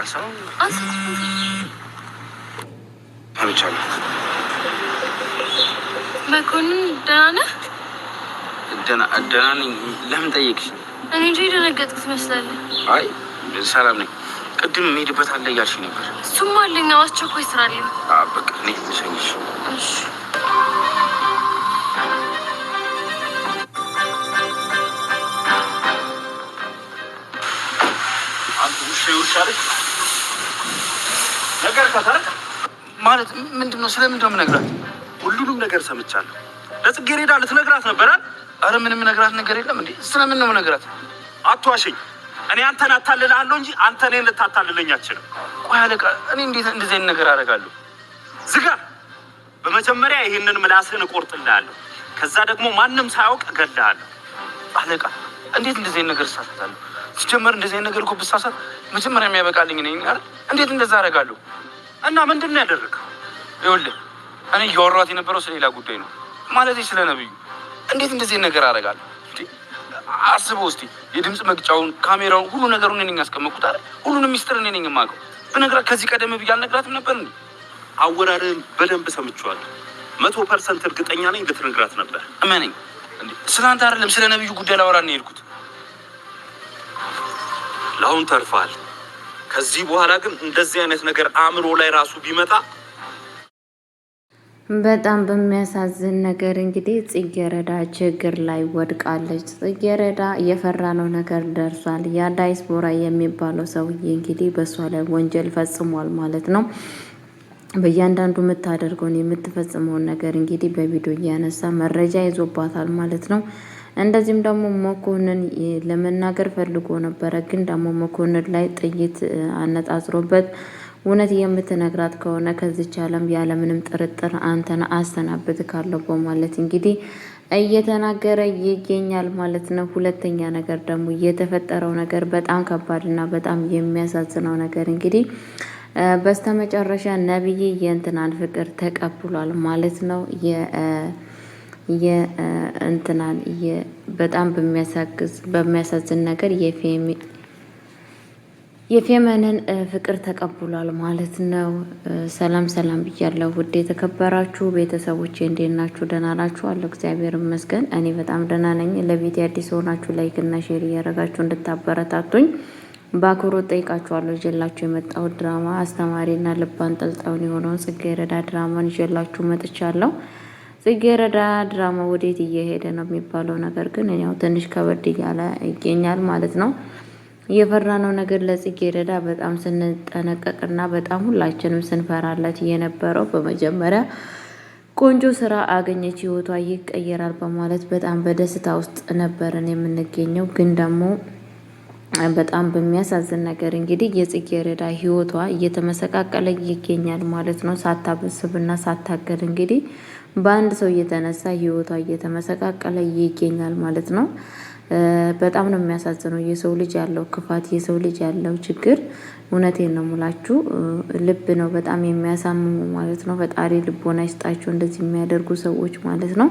ሰው ሰምቻለሁ። መኮንን ደህና ነህ? ደህና ነኝ። ለምን ጠየቅሽ? እኔ እንጂ የደነገጥክ ትመስላለህ። አይ ሰላም ነኝ። ቅድም የምሄድበት አለ እያልሽ ነበር። እሱም አለኝ። አስቸኳይ ስራ አለኝ። በቃ እኔ ልሸኝሽ። እሺ ነገር ከታረቅ ማለት ምንድነው? ስለምንድነው የምነግራት? ሁሉንም ነገር ሰምቻለሁ። ለጽጌረዳ ልትነግራት ነበር? አረ ምንም ነግራት ነገር የለም እንዴ። ስለምን ነው የምነግራት? አትዋሸኝ። እኔ አንተን አታልልሃለሁ እንጂ አንተ እኔን ልታታልለኝ አትችልም። ቆይ አለቃ፣ እኔ እንዴት እንደዚህ አይነት ነገር አደርጋለሁ? ዝጋ። በመጀመሪያ ይሄንን ምላስህን እቆርጥልሃለሁ። ከዛ ደግሞ ማንም ሳያውቅ እገልሃለሁ። አለቃ፣ እንዴት እንደዚህ አይነት ነገር እሳሳታለሁ? ሲጀመር እንደዚህ አይነት ነገር እኮ ብሳሳት መጀመሪያ የሚያበቃልኝ ነኝ አይደል? እንዴት እንደዛ አደርጋለሁ? እና ምንድን ነው ያደረገው? ይኸውልህ እኔ እያወራኋት የነበረው ስለሌላ ጉዳይ ነው። ማለት ስለ ነብዩ። እንዴት እንደዚህ ነገር አደርጋለሁ? አስበው እስቲ። የድምፅ መግጫውን፣ ካሜራውን፣ ሁሉ ነገሩን እኔ ነኝ ያስቀመጥኩት አይደል? ሁሉንም ሚስጥር እኔ ነኝ የማውቀው። ብነግራት ከዚህ ቀደም ብዬ አልነግራትም ነበር እንዴ? አወራርህን በደንብ ሰምቼዋለሁ። 100% እርግጠኛ ነኝ ልትነግራት ነበር። እመነኝ። እንዴ ስለአንተ አይደለም ስለ ነብዩ ጉዳይ ላወራ ነው የሄድኩት። ለአሁን ተርፈሃል። ከዚህ በኋላ ግን እንደዚህ አይነት ነገር አእምሮ ላይ ራሱ ቢመጣ በጣም በሚያሳዝን ነገር እንግዲህ ጽጌረዳ ችግር ላይ ወድቃለች። ጽጌረዳ የፈራነው ነገር ደርሷል። ያ ዳይስፖራ የሚባለው ሰውዬ እንግዲህ በእሷ ላይ ወንጀል ፈጽሟል ማለት ነው። በእያንዳንዱ የምታደርገውን የምትፈጽመውን ነገር እንግዲህ በቪዲዮ እያነሳ መረጃ ይዞባታል ማለት ነው። እንደዚህም ደግሞ መኮንን ለመናገር ፈልጎ ነበረ፣ ግን ደግሞ መኮንን ላይ ጥይት አነጣጥሮበት እውነት የምትነግራት ከሆነ ከዚች ዓለም ያለምንም ጥርጥር አንተን አሰናብትካለሁ በማለት እንግዲህ እየተናገረ ይገኛል ማለት ነው። ሁለተኛ ነገር ደግሞ የተፈጠረው ነገር በጣም ከባድና በጣም የሚያሳዝነው ነገር እንግዲህ በስተመጨረሻ ነብይ የእንትናን ፍቅር ተቀብሏል ማለት ነው። የእንትናን በጣም በሚያሳዝን ነገር የፌመንን ፍቅር ተቀብሏል ማለት ነው። ሰላም ሰላም ብያለሁ ውድ የተከበራችሁ ቤተሰቦቼ፣ እንዴት ናችሁ? ደህና ናችሁ? አለሁ እግዚአብሔር ይመስገን እኔ በጣም ደህና ነኝ። ለቤት አዲስ ሆናችሁ ላይክ እና ሼር እያደረጋችሁ እንድታበረታቱኝ በአክብሮት ጠይቃችኋለሁ። ይዤላችሁ የመጣሁት ድራማ አስተማሪና ልብ አንጠልጣይ የሆነውን ጽጌረዳ ድራማን ይዤላችሁ መጥቻለሁ። ጽጌረዳ ድራማ ወዴት እየሄደ ነው የሚባለው ነገር ግን ያው ትንሽ ከበድ እያለ ይገኛል ማለት ነው። የፈራነው ነገር ለጽጌረዳ በጣም ስንጠነቀቅና በጣም ሁላችንም ስንፈራለት የነበረው በመጀመሪያ ቆንጆ ስራ አገኘች፣ ህይወቷ ይቀየራል በማለት በጣም በደስታ ውስጥ ነበርን የምንገኘው። ግን ደግሞ በጣም በሚያሳዝን ነገር እንግዲህ የጽጌረዳ ህይወቷ እየተመሰቃቀለ ይገኛል ማለት ነው። ሳታበስብና ሳታገድ እንግዲህ በአንድ ሰው እየተነሳ ህይወቷ እየተመሰቃቀለ ይገኛል ማለት ነው። በጣም ነው የሚያሳዝነው። የሰው ልጅ ያለው ክፋት፣ የሰው ልጅ ያለው ችግር እውነቴን ነው ሙላችሁ ልብ ነው በጣም የሚያሳምሙ ማለት ነው። ፈጣሪ ልቦና ይስጣቸው እንደዚህ የሚያደርጉ ሰዎች ማለት ነው።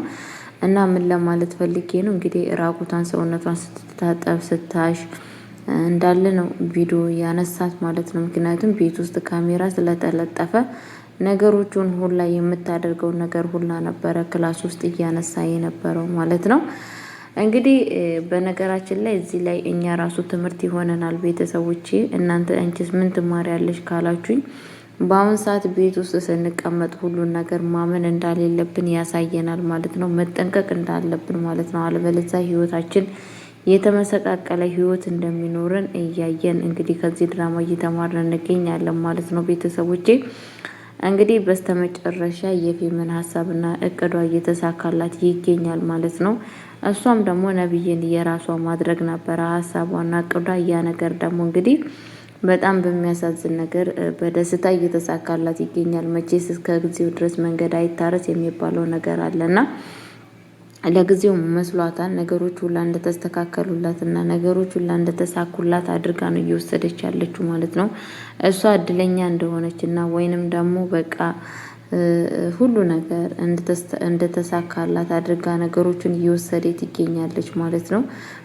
እና ምን ለማለት ፈልጌ ነው እንግዲህ ራቁቷን ሰውነቷን ስትታጠብ ስታሽ እንዳለ ነው ቪዲዮ ያነሳት ማለት ነው። ምክንያቱም ቤት ውስጥ ካሜራ ስለተለጠፈ ነገሮቹን ሁላ የምታደርገው ነገር ሁላ ነበረ ክላስ ውስጥ እያነሳ የነበረው ማለት ነው። እንግዲህ በነገራችን ላይ እዚህ ላይ እኛ ራሱ ትምህርት ይሆነናል ቤተሰቦቼ። እናንተ አንቺስ ምን ትማሪያለሽ ካላችሁኝ በአሁን ሰዓት ቤት ውስጥ ስንቀመጥ ሁሉን ነገር ማመን እንዳሌለብን ያሳየናል ማለት ነው። መጠንቀቅ እንዳለብን ማለት ነው። አለበለዚያ ህይወታችን የተመሰቃቀለ ህይወት እንደሚኖረን እያየን እንግዲህ ከዚህ ድራማ እየተማርን እንገኛለን ማለት ነው ቤተሰቦቼ። እንግዲህ በስተመጨረሻ የፌመን ሀሳብና እቅዷ እየተሳካላት ይገኛል ማለት ነው። እሷም ደግሞ ነብይን የራሷ ማድረግ ነበረ ሀሳቧና እቅዷ። ያ ነገር ደግሞ እንግዲህ በጣም በሚያሳዝን ነገር በደስታ እየተሳካላት ይገኛል። መቼስ እስከ ጊዜው ድረስ መንገድ አይታረስ የሚባለው ነገር አለና ለጊዜው መስሏታል ነገሮች ሁላ እንደተስተካከሉላትና ነገሮች ሁላ እንደተሳኩላት አድርጋ ነው እየወሰደች ያለችው ማለት ነው። እሷ እድለኛ እንደሆነችና ወይንም ደግሞ በቃ ሁሉ ነገር እንደተሳካላት አድርጋ ነገሮችን እየወሰደ ትገኛለች ማለት ነው።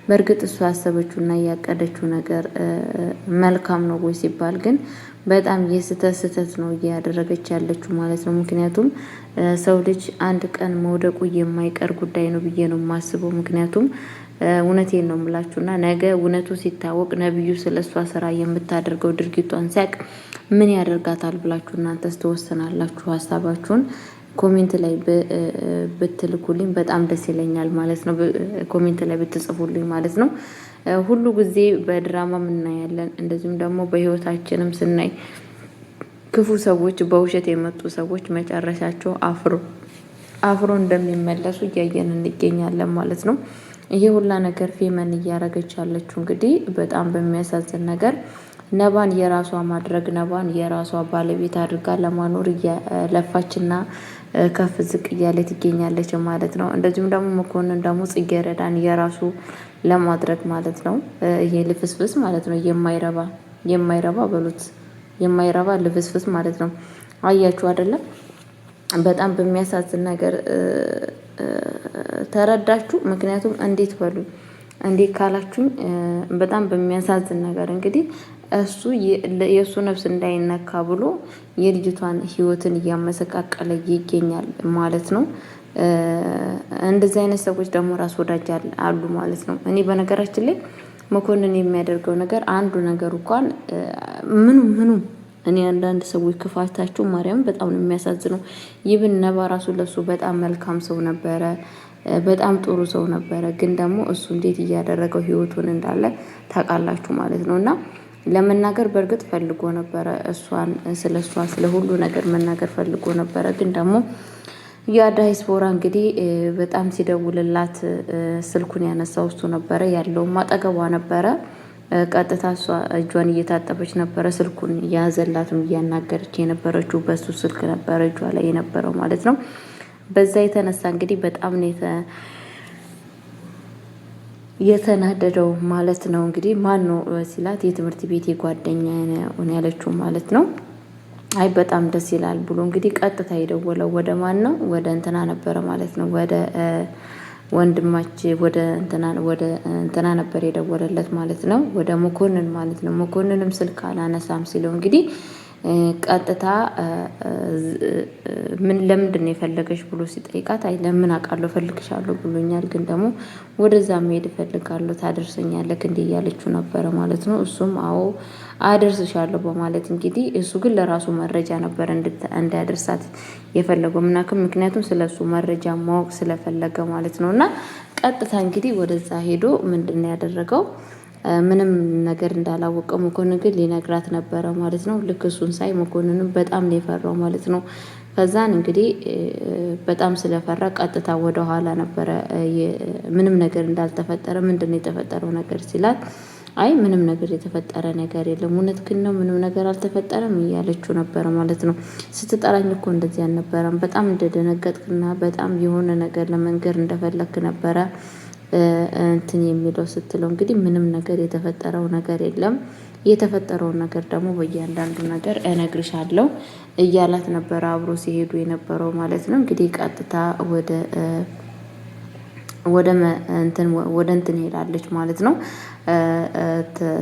በእርግጥ እሷ ያሰበችውና ያቀደችው ነገር መልካም ነው ወይ ሲባል ግን በጣም የስተት ነው እያደረገች ያለችው ማለት ነው። ምክንያቱም ሰው ልጅ አንድ ቀን መውደቁ የማይቀር ጉዳይ ነው ብዬ ነው የማስበው። ምክንያቱም እውነቴን ነው የምላችሁና ነገ እውነቱ ሲታወቅ ነብዩ ስለሷ ስራ የምታደርገው ድርጊቷን ሲያቅ ምን ያደርጋታል ብላችሁ እናንተስ ትወስናላችሁ። ሀሳባችሁን ኮሜንት ላይ ብትልኩልኝ በጣም ደስ ይለኛል ማለት ነው። ኮሜንት ላይ ብትጽፉልኝ ማለት ነው። ሁሉ ጊዜ በድራማ እናያለን፣ እንደዚሁም ደግሞ በህይወታችንም ስናይ ክፉ ሰዎች፣ በውሸት የመጡ ሰዎች መጨረሻቸው አፍሮ እንደሚመለሱ እያየን እንገኛለን ማለት ነው። ይሄ ሁላ ነገር ፌመን እያረገች ያለችው እንግዲህ በጣም በሚያሳዝን ነገር ነባን የራሷ ማድረግ ነባን የራሷ ባለቤት አድርጋ ለማኖር እየለፋችና ከፍ ዝቅ እያለ ትገኛለች ማለት ነው። እንደዚሁም ደግሞ መኮንን ደግሞ ጽጌረዳን የራሱ ለማድረግ ማለት ነው። ይሄ ልፍስፍስ ማለት ነው። የማይረባ በሉት የማይረባ ልፍስፍስ ማለት ነው። አያችሁ አይደለም? በጣም በሚያሳዝን ነገር ተረዳችሁ? ምክንያቱም እንዴት በሉ እንዴት ካላችሁኝ በጣም በሚያሳዝን ነገር እንግዲህ እሱ የእሱ ነፍስ እንዳይነካ ብሎ የልጅቷን ህይወትን እያመሰቃቀለ ይገኛል ማለት ነው። እንደዚህ አይነት ሰዎች ደግሞ ራስ ወዳጅ አሉ ማለት ነው። እኔ በነገራችን ላይ መኮንን የሚያደርገው ነገር አንዱ ነገር እንኳን ምኑ እኔ አንዳንድ ሰዎች ክፋታቸው ማርያም በጣም ነው የሚያሳዝነው። ይብን ነባ ራሱ ለሱ በጣም መልካም ሰው ነበረ፣ በጣም ጥሩ ሰው ነበረ። ግን ደግሞ እሱ እንዴት እያደረገው ህይወቱን እንዳለ ታውቃላችሁ ማለት ነው። እና ለመናገር በእርግጥ ፈልጎ ነበረ፣ እሷን ስለ ሁሉ ነገር መናገር ፈልጎ ነበረ። ግን ደግሞ ያ ዳይስፖራ እንግዲህ በጣም ሲደውልላት ስልኩን ያነሳው እሱ ነበረ፣ ያለውም አጠገቧ ነበረ። ቀጥታ እሷ እጇን እየታጠበች ነበረ፣ ስልኩን ያዘላትም እያናገረች የነበረችው በሱ ስልክ ነበረ እጇ ላይ የነበረው ማለት ነው። በዛ የተነሳ እንግዲህ በጣም ነው የተናደደው ማለት ነው። እንግዲህ ማን ነው ሲላት የትምህርት ቤት ጓደኛ ነው ያለችው ማለት ነው። አይ በጣም ደስ ይላል ብሎ እንግዲህ ቀጥታ የደወለው ወደ ማን ነው? ወደ እንትና ነበረ ማለት ነው። ወደ ወንድማች ወደ እንትና ነበር የደወለለት ማለት ነው። ወደ መኮንን ማለት ነው። መኮንንም ስልክ አላነሳም ሲለው እንግዲህ ቀጥታ ለምንድን ነው የፈለገሽ ብሎ ሲጠይቃት አይ ለምን አውቃለሁ ፈልግሻለሁ ብሎኛል፣ ግን ደግሞ ወደዛ መሄድ እፈልጋለሁ ታደርሰኛለህ እንዴ እያለችው ነበረ ማለት ነው። እሱም አዎ አደርስሻለሁ በማለት እንግዲህ እሱ ግን ለራሱ መረጃ ነበር እንዳያደርሳት የፈለገው ምክንያቱም ስለሱ መረጃ ማወቅ ስለፈለገ ማለት ነው። እና ቀጥታ እንግዲህ ወደዛ ሄዶ ምንድን ነው ያደረገው? ምንም ነገር እንዳላወቀ መኮንን ግን ሊነግራት ነበረ ማለት ነው። ልክ እሱን ሳይ መኮንንም በጣም ነው የፈራው ማለት ነው። ከዛን እንግዲህ በጣም ስለፈራ ቀጥታ ወደ ኋላ ነበረ ምንም ነገር እንዳልተፈጠረ ምንድን ነው የተፈጠረው ነገር ሲላት አይ ምንም ነገር የተፈጠረ ነገር የለም፣ እውነት ግን ነው ምንም ነገር አልተፈጠረም እያለችው ነበረ ማለት ነው። ስትጠራኝ እኮ እንደዚህ አልነበረም፣ በጣም እንደደነገጥክና በጣም የሆነ ነገር ለመንገር እንደፈለክ ነበረ እንትን የሚለው ስትለው እንግዲህ ምንም ነገር የተፈጠረው ነገር የለም፣ የተፈጠረውን ነገር ደግሞ በእያንዳንዱ ነገር እነግርሻለሁ እያላት ነበረ አብሮ ሲሄዱ የነበረው ማለት ነው። እንግዲህ ቀጥታ ወደ እንትን ሄዳለች ማለት ነው።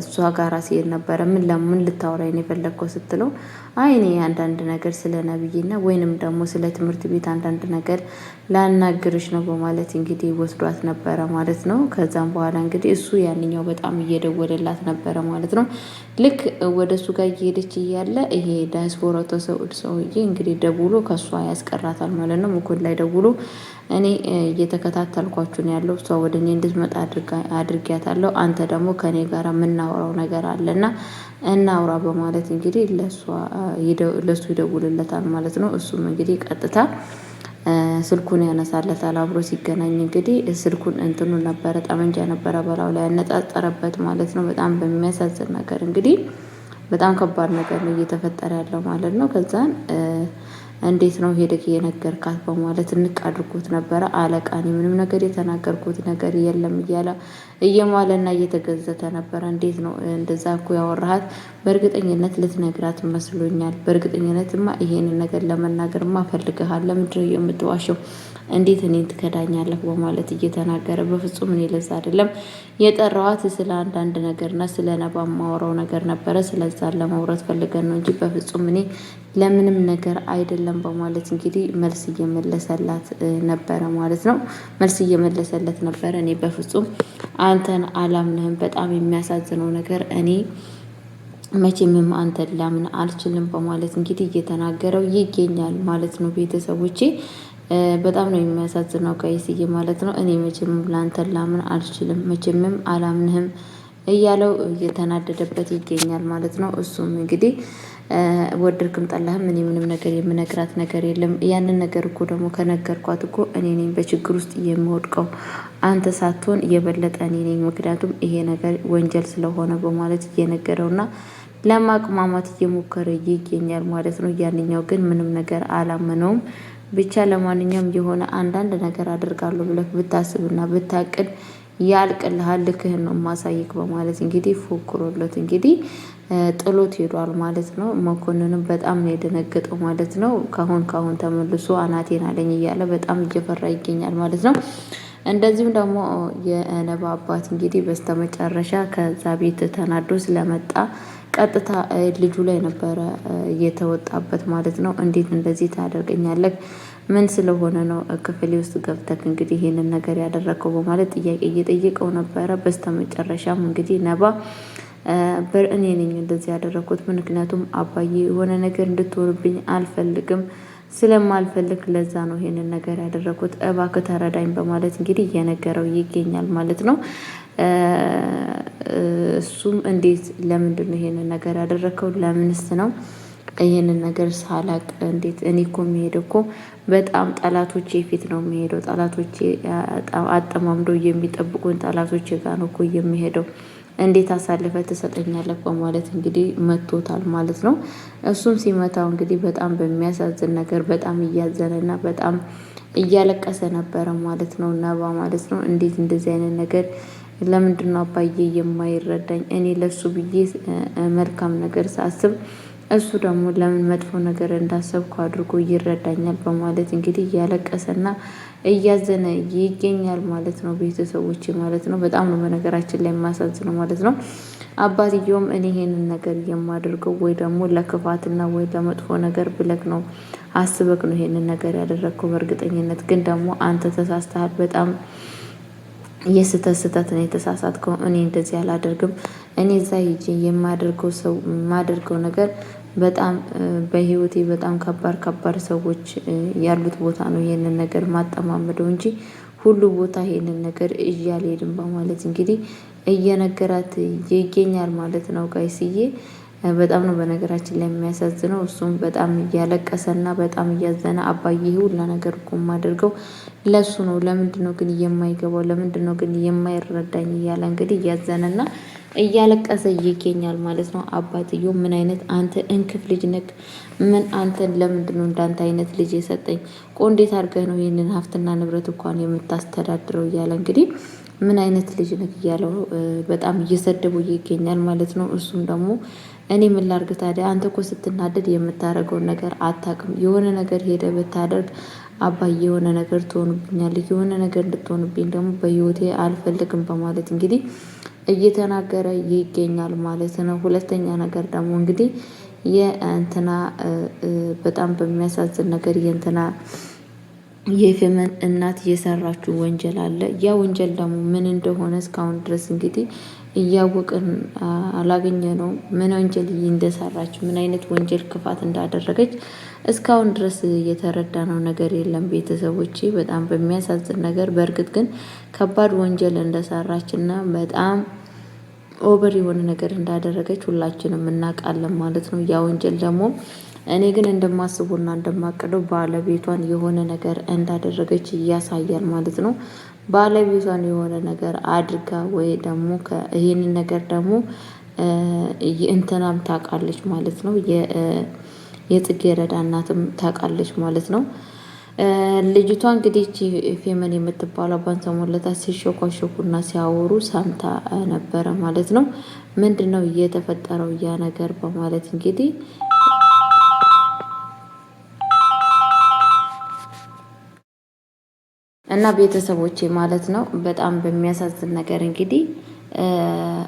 እሷ ጋራ ሲሄድ ነበረ ምን ልታወራኝ ነው የፈለግከው ስትለው አይ እኔ አንዳንድ ነገር ስለ ነብይና ወይንም ደግሞ ስለ ትምህርት ቤት አንዳንድ ነገር ላናግርሽ ነው በማለት እንግዲህ ወስዷት ነበረ ማለት ነው። ከዛም በኋላ እንግዲህ እሱ ያንኛው በጣም እየደወለላት ነበረ ማለት ነው። ልክ ወደ እሱ ጋር እየሄደች እያለ ይሄ ዳያስፖራ ሰውዬ እንግዲህ ደውሎ ከእሷ ያስቀራታል ማለት ነው። መኮንን ላይ ደውሎ እኔ እየተከታተልኳችሁ ነው ያለው፣ እሷ ወደ እኔ እንድትመጣ አድርጊያታለሁ፣ አንተ ደግሞ ከኔ ጋር የምናወራው ነገር አለና እናውራ በማለት እንግዲህ ለሱ ይደውልለታል ማለት ነው። እሱም እንግዲህ ቀጥታ ስልኩን ያነሳለታል። አብሮ ሲገናኝ እንግዲህ ስልኩን እንትኑን ነበረ ጠመንጃ ነበረ በላው ላይ ያነጣጠረበት ማለት ነው። በጣም በሚያሳዝን ነገር እንግዲህ በጣም ከባድ ነገር ነው እየተፈጠረ ያለው ማለት ነው። ከዛን እንዴት ነው ሄደክ የነገርካት በማለት እንቅ አድርጎት ነበረ። አለቃ እኔ ምንም ነገር የተናገርኩት ነገር የለም እያለ እየማለና እየተገዘተ ነበረ። እንዴት ነው እንደዛ እኮ ያወራሃት? በእርግጠኝነት ልትነግራት መስሎኛል። በእርግጠኝነትማ ይሄንን ነገር ለመናገርማ ፈልገሃል። ለምንድን ነው የምትዋሸው? እንዴት እኔን ትከዳኛለህ? በማለት እየተናገረ በፍጹም እኔ ለዛ አይደለም የጠራዋት ስለ አንዳንድ ነገርና ስለ ነባ ማወራው ነገር ነበረ። ስለዛ ለማውራት ፈልገን ነው እንጂ በፍጹም እኔ ለምንም ነገር አይደለም በማለት እንግዲህ መልስ እየመለሰላት ነበረ ማለት ነው። መልስ እየመለሰለት ነበረ። እኔ በፍጹም አንተን አላምንህም። በጣም የሚያሳዝነው ነገር እኔ መቼምም አንተን ላምን አልችልም በማለት እንግዲህ እየተናገረው ይገኛል ማለት ነው። ቤተሰቦቼ በጣም ነው የሚያሳዝነው ጋይስዬ ማለት ነው። እኔ መቼምም ላንተን ላምን አልችልም፣ መቼምም አላምንህም እያለው እየተናደደበት ይገኛል ማለት ነው። እሱም እንግዲህ ወደድክም ጠላህም እኔ ምንም ነገር የምነግራት ነገር የለም። ያንን ነገር እኮ ደግሞ ከነገርኳት እኮ እኔ ነኝ በችግር ውስጥ የምወድቀው አንተ ሳትሆን የበለጠ እኔ ነኝ። ምክንያቱም ይሄ ነገር ወንጀል ስለሆነ በማለት እየነገረውና ለማቅማማት እየሞከረ ይገኛል ማለት ነው። ያንኛው ግን ምንም ነገር አላመነውም። ብቻ ለማንኛውም የሆነ አንዳንድ ነገር አደርጋለሁ ብለህ ብታስብና ብታቅድ ያልቅልሃል፣ ልክህን ነው ማሳይክ በማለት እንግዲህ ፎክሮለት እንግዲህ ጥሎት ሄዷል ማለት ነው። መኮንንም በጣም ነው የደነገጠው ማለት ነው። ካሁን ተመልሶ አናቴን አለኝ እያለ በጣም እየፈራ ይገኛል ማለት ነው። እንደዚሁም ደግሞ የነባ አባት እንግዲህ በስተመጨረሻ ከዛ ቤት ተናዶ ስለመጣ ቀጥታ ልጁ ላይ ነበረ የተወጣበት ማለት ነው። እንዴት እንደዚህ ታደርገኛለህ? ምን ስለሆነ ነው ክፍሌ ውስጥ ገብተክ እንግዲህ ይሄንን ነገር ያደረገው በማለት ጥያቄ እየጠየቀው ነበረ። በስተመጨረሻም እንግዲህ ነባ እኔ ነኝ እንደዚህ ያደረኩት፣ ምክንያቱም አባዬ የሆነ ነገር እንድትሆንብኝ አልፈልግም፣ ስለማልፈልግ ለዛ ነው ይሄንን ነገር ያደረኩት፣ እባክህ ተረዳኝ በማለት እንግዲህ እየነገረው ይገኛል ማለት ነው። እሱም እንዴት ለምንድን ነው ይሄንን ነገር ያደረከው? ለምንስ ነው ይሄንን ነገር ሳላቅ? እንዴት እኔ እኮ የሚሄደው እኮ በጣም ጠላቶቼ ፊት ነው የሚሄደው። ጠላቶቼ አጠማምዶ የሚጠብቁን ጠላቶቼ ጋር ነው እኮ የሚሄደው። እንዴት አሳልፈ ትሰጠኛለህ? በማለት እንግዲህ መቶታል ማለት ነው። እሱም ሲመታው እንግዲህ በጣም በሚያሳዝን ነገር በጣም እያዘነና በጣም እያለቀሰ ነበረ ማለት ነው። ነባ ማለት ነው። እንዴት እንደዚህ አይነት ነገር ለምንድን ነው አባዬ የማይረዳኝ? እኔ ለሱ ብዬ መልካም ነገር ሳስብ እሱ ደግሞ ለምን መጥፎ ነገር እንዳሰብኩ አድርጎ ይረዳኛል በማለት እንግዲህ እያለቀሰና እያዘነ ይገኛል ማለት ነው። ቤተሰቦች ማለት ነው። በጣም ነው በነገራችን ላይ የማሳዝነው ማለት ነው። አባትየውም እኔ ይሄንን ነገር የማደርገው ወይ ደግሞ ለክፋትና ወይ ለመጥፎ ነገር ብለክ ነው አስበክ ነው ይሄንን ነገር ያደረግከው። በእርግጠኝነት ግን ደግሞ አንተ ተሳስተሃል። በጣም የስተት ነው የተሳሳትከው። እኔ እንደዚህ አላደርግም። እኔ እዛ ሂጄ የማደርገው ነገር በጣም በህይወቴ በጣም ከባድ ሰዎች ያሉት ቦታ ነው ይሄንን ነገር ማጠማመደው እንጂ ሁሉ ቦታ ይሄንን ነገር እዤ አልሄድም በማለት እንግዲህ እየነገራት ይገኛል ማለት ነው። ጋይስዬ በጣም ነው በነገራችን ላይ የሚያሳዝነው። እሱም በጣም እያለቀሰና በጣም እያዘነ አባዬ ሁላ ነገር እኮ የማደርገው ለሱ ነው፣ ለምንድን ነው ግን የማይገባው? ለምንድን ነው ግን የማይረዳኝ? እያለ እንግዲህ እያዘነና እያለቀሰ ይገኛል ማለት ነው። አባትየው ምን አይነት አንተ እንክፍ ልጅ ነክ? ምን አንተን ለምንድን ነው እንዳንተ አይነት ልጅ የሰጠኝ? እንዴት አድርገህ ነው ይህንን ሀብትና ንብረት እንኳን የምታስተዳድረው? እያለ እንግዲህ ምን አይነት ልጅ ነክ እያለው በጣም እየሰደቡ ይገኛል ማለት ነው። እሱም ደግሞ እኔ ምን ላድርግ ታዲያ? አንተ እኮ ስትናደድ የምታደርገውን ነገር አታውቅም። የሆነ ነገር ሄደ ብታደርግ አባዬ የሆነ ነገር ትሆንብኛለህ፣ የሆነ ነገር እንድትሆንብኝ ደግሞ በህይወቴ አልፈልግም በማለት እንግዲህ እየተናገረ ይገኛል ማለት ነው። ሁለተኛ ነገር ደግሞ እንግዲህ የእንትና በጣም በሚያሳዝን ነገር የእንትና የፌመን እናት የሰራችው ወንጀል አለ። ያ ወንጀል ደግሞ ምን እንደሆነ እስካሁን ድረስ እንግዲህ እያወቅን አላገኘ ነው። ምን ወንጀል እንደሰራች ምን አይነት ወንጀል ክፋት እንዳደረገች እስካሁን ድረስ የተረዳነው ነገር የለም። ቤተሰቦቼ በጣም በሚያሳዝን ነገር በእርግጥ ግን ከባድ ወንጀል እንደሰራች እና በጣም ኦቨር የሆነ ነገር እንዳደረገች ሁላችንም እናውቃለን ማለት ነው። ያ ወንጀል ደግሞ እኔ ግን እንደማስቡና እንደማቅደው ባለቤቷን የሆነ ነገር እንዳደረገች እያሳያል ማለት ነው። ባለቤቷን የሆነ ነገር አድርጋ ወይ ደግሞ ይሄንን ነገር ደግሞ እንትናም ታውቃለች ማለት ነው። የጽጌረዳ እናትም ታውቃለች ማለት ነው። ልጅቷ እንግዲህ ፌመን የምትባለው አባን ሰሞለታ ሲሾኳሾኩና ሲያወሩ ሰምታ ነበረ ማለት ነው። ምንድን ነው እየተፈጠረው ያ ነገር በማለት እንግዲህ እና ቤተሰቦቼ ማለት ነው በጣም በሚያሳዝን ነገር እንግዲህ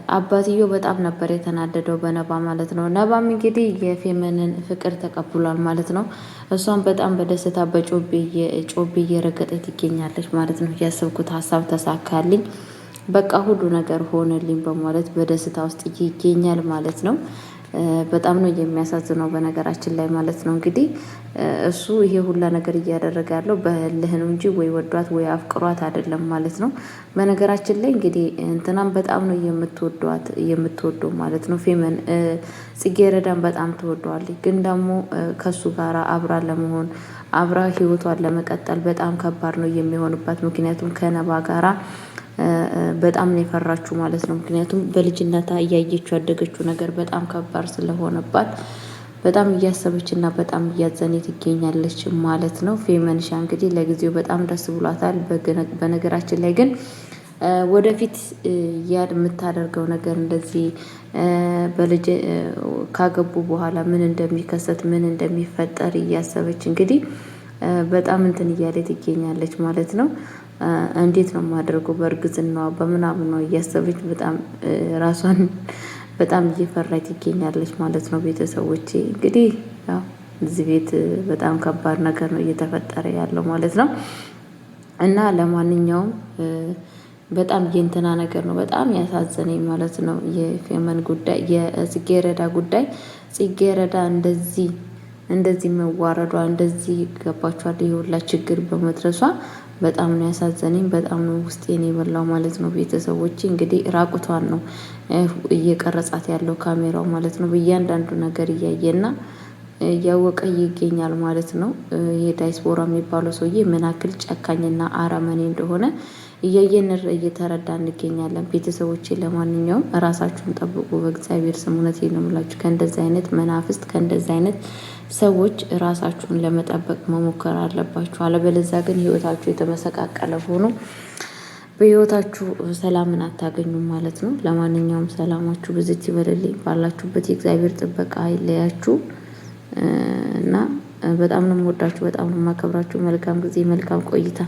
አባትዮ በጣም ነበር የተናደደው በነባ ማለት ነው። ነባም እንግዲህ የፌመንን ፍቅር ተቀብሏል ማለት ነው። እሷም በጣም በደስታ ጮቤ እየረገጠች ትገኛለች ማለት ነው። ያሰብኩት ሀሳብ ተሳካልኝ፣ በቃ ሁሉ ነገር ሆነልኝ በማለት በደስታ ውስጥ ይገኛል ማለት ነው። በጣም ነው የሚያሳዝነው በነገራችን ላይ ማለት ነው። እንግዲህ እሱ ይሄ ሁላ ነገር እያደረገ ያለው በእልህ ነው እንጂ ወይ ወዷት ወይ አፍቅሯት አይደለም ማለት ነው። በነገራችን ላይ እንግዲህ እንትናም በጣም ነው የምትወደው ማለት ነው። ፌመን ጽጌረዳን በጣም ትወደዋለች። ግን ደግሞ ከሱ ጋር አብራ ለመሆን አብራ ህይወቷን ለመቀጠል በጣም ከባድ ነው የሚሆንባት። ምክንያቱም ከነባ ጋራ በጣም ነው የፈራችሁ ማለት ነው። ምክንያቱም በልጅነቷ እያየችው ያደገችው ነገር በጣም ከባድ ስለሆነባት በጣም እያሰበች እና በጣም እያዘነ ትገኛለች ማለት ነው። ፌመንሻ እንግዲህ ለጊዜው በጣም ደስ ብሏታል። በነገራችን ላይ ግን ወደፊት የምታደርገው ነገር እንደዚህ በልጅ ካገቡ በኋላ ምን እንደሚከሰት ምን እንደሚፈጠር እያሰበች እንግዲህ በጣም እንትን እያለ ትገኛለች ማለት ነው። እንዴት ነው የማደርገው በእርግዝናዋ በምናምኗ እያሰበች በጣም ራሷን በጣም እየፈራች ትገኛለች ማለት ነው። ቤተሰቦቼ እንግዲህ ያው እዚህ ቤት በጣም ከባድ ነገር ነው እየተፈጠረ ያለው ማለት ነው። እና ለማንኛውም በጣም የእንትና ነገር ነው በጣም ያሳዘነኝ ማለት ነው። የፌመን ጉዳይ የጽጌረዳ ጉዳይ ጽጌረዳ እንደዚህ መዋረዷ እንደዚህ ገባችኋል የሁላ ችግር በመድረሷ በጣም ነው ያሳዘነኝ። በጣም ነው ውስጤን የበላው ማለት ነው። ቤተሰቦቼ እንግዲህ ራቁቷን ነው እየቀረጻት ያለው ካሜራው ማለት ነው። በእያንዳንዱ ነገር እያየና እያወቀ ይገኛል ማለት ነው። የዳይስፖራ የሚባለው ሰውዬ ምን ያክል ጨካኝና አረመኔ እንደሆነ እያየን እየተረዳ እንገኛለን። ቤተሰቦቼ ለማንኛውም ራሳችሁን ጠብቁ በእግዚአብሔር ስም። እውነቴን ነው የምላችሁ ከእንደዚህ አይነት መናፍስት ከእንደዚህ አይነት ሰዎች ራሳችሁን ለመጠበቅ መሞከር አለባችሁ። አለበለዚያ ግን ህይወታችሁ የተመሰቃቀለ ሆኖ በህይወታችሁ ሰላምን አታገኙም ማለት ነው። ለማንኛውም ሰላማችሁ ብዝት ይበልልኝ። ባላችሁበት የእግዚአብሔር ጥበቃ አይለያችሁ እና በጣም ነው የምወዳችሁ፣ በጣም ነው የማከብራችሁ። መልካም ጊዜ፣ መልካም ቆይታ